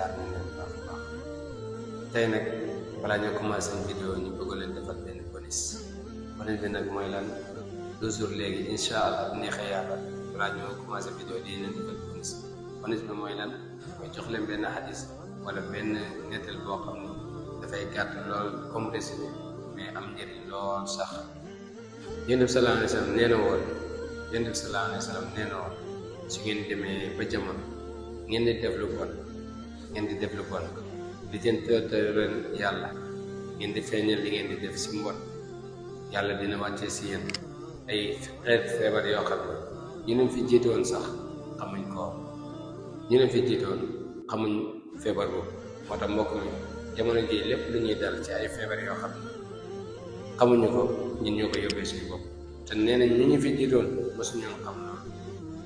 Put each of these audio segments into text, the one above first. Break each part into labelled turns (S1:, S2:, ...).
S1: ziar nañ leen baax a baax. tey nag balaa ñoo commencé vidéo ñu bëgg leen defal benn bonus bi nag mooy lan toujours léegi incha allah bu neexee yàlla balaa ñoo commencé vidéo di leen defal bonus bi mooy lan mooy jox leen benn xadis wala benn nettal boo xam ni dafay gàtt lool comme résumé mais am njëriñ lool sax. Yonent bi sallallahu alayhi wa sallam nee na woon su ngeen demee ba jamono ngeen di def lu bon di jënte ren yàlla ngeen di feeñal li ngeen di def si mbon yàlla dina wàccee si yéen ay xeet feebar yoo xam ne ñu leen fi jiitoon sax xamuñ ko xamuñ feebar boobu. moo tax mbokk mi jamono ji lépp lu ñuy dal ci ay feebar yoo xam ne xamuñu ko ñun ñoo ko yóbbee suñu bopp te nee nañ ñu fi jiitoon mosuñu xam loolu.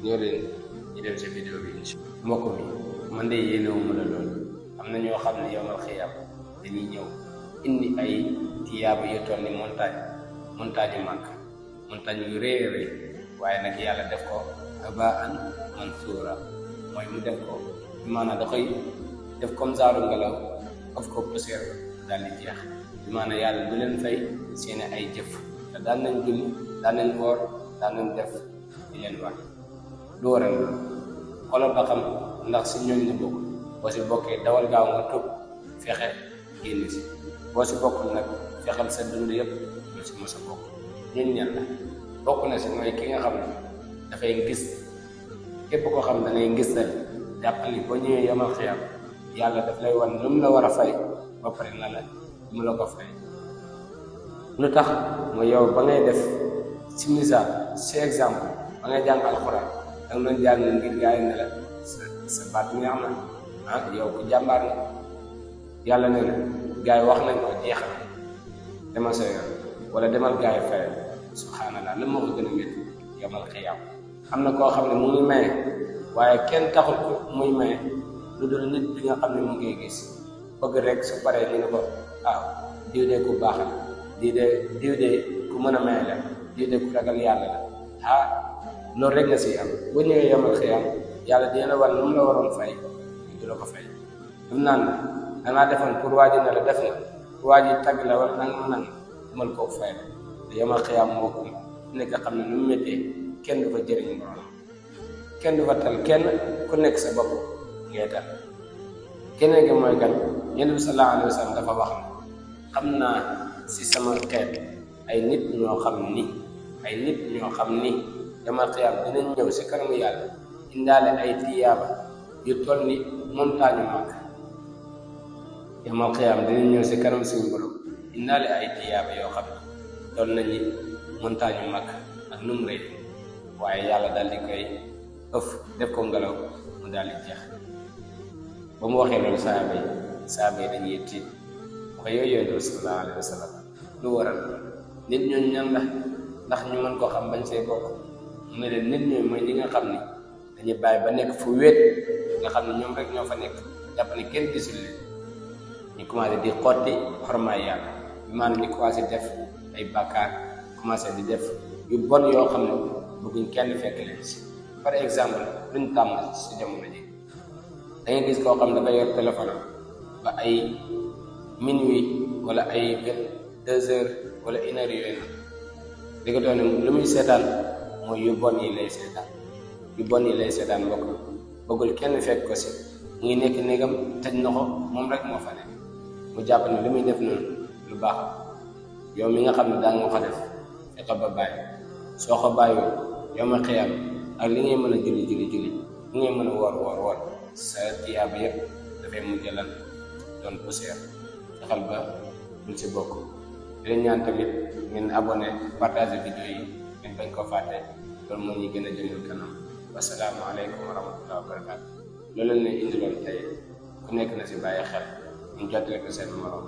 S1: ñoo leen ñu dem si vidéo bi incha allah. mbokk mi man de yéenewuma la loolu. am na ñoo xam ne yawmal xiyaam dañuy ñëw indi ay tiyaaba yu toll ni montagne yu rëy waaye nag yàlla def ko habaan mansuura mooy mu def ko maanaam da koy def comme zaaru ngelaw of ko poussière daal di jeex maanaam yàlla du leen fay seeni ay jëf te daan nañ julli daan nañ woor daan nañ def di leen wax lu waral loolu xoolal ba xam ndax si ñooñ la bokk. boo si bokkee dawal gaaw nga tub fexe génn si boo si bokkul nag fexal sa dund yëpp lu si mos a bokk. ñun ñan la bokk na si mooy ki nga xam ne dafay gis képp koo xam ne da ngay gis dal jàpp ni boo ñëwee yamal xiyam yàlla daf lay wan lu mu la war a fay ba pare na la lu mu la ko fay. lu tax mooy yow ba ngay def si misaal si exemple ba ngay jàng alxuraan da nga doon jàng ngir gaay ne la sa baat mi am na yow ku jàmbaar nga yàlla nee na gaay wax nañ ko jeexal demal sa yoon wala demal gaay fayal subhanallah la moo ko gën a métti yamal xiyaam. am na koo xam ne mu ngi maye waaye kenn taxul ko muy maye lu dul nit bi nga xam ne mu ngi gis bëgg rek su paree ñu ne ko diw de ku baax la diw de ku mën a maye la diw de ku ragal yàlla la loolu rek nga si am. boo ñëwee yamal xiyaam yàlla dina la war lu mu la waroon fay du la ko fay. dum naan dangaa defoon pour waaji ne la def na pour waaji tagg la wala nang mën koo fay la te yamal xiyaam moo ko nekk xam ne nu mu méttee kenn du fa jëriñ borom kenn du fa tal kenn ku nekk sa bopp ngay tal. keneen gi mooy kan Yonent bi sallallahu alayhi wa sallam dafa wax ne xam naa si sama xeet ay nit ñoo xam ni yamal xiyaam dinañ ñëw si kanamu yàlla indaale ay tiyaaba yu toll ni montagne Makka. yamal xiyaam dinañ ñëw si kanam suñu borom indaale ay tiyaaba yoo xam ne toll nañu montagne Makka ak nu mu rëy waaye yàlla daal di koy ëf def ko ngelaw mu daal di jeex. ba mu waxee loolu saaba yi dañuy tiit wax yooyu sallallahu alayhi wa sallam lu waral nit ñooñu ñan la ndax ñu mën koo xam bañ see bokk. mu ne leen nit ñooñu mooy ñi nga xam ni dañuy bàyyi ba nekk fu wéet nga xam ne ñoom rek ñoo fa nekk jàpp ne kenn gisul leen ñu commencé di xotti xormaay yàlla bi maanaam ñu commencé def ay bàkkaar commencé di def yu bon yoo xam ne bëgguñ kenn fekk leen si. par exemple luñ tàmm si jamono ji da ngay gis koo xam ne dafa yor téléphone ba ay minuit wala ay 2 heures wala 1 heure yooyu nag di ko doon lu muy seetaan mooy yu bon yi lay seetaan mbokk bëggul kenn fekk ko si mu ngi nekk néegam tëj na ko moom rek moo fa nekk mu jàpp ne li muy def noonu lu baax yow mi nga xam ne daa nga ko def fexe ba bàyyi soo ko bàyyiwul yow ma xiyam ak li ngay mën a julli li ngay mën a woor sa tiyaaba yëpp dafay mujj lan doon poussière. fexal ba bul si bokk. di leen ñaan tamit ngeen abonné partager vidéo yi ngeen bañ koo fàtte loolu moo ñuy gën a jëmal kanam. wasalaamaaleykum wa rahmatullahi wa barakatu loolu leen indiloon tey ku nekk na si bàyyi xel ñu jottale ko seen morom.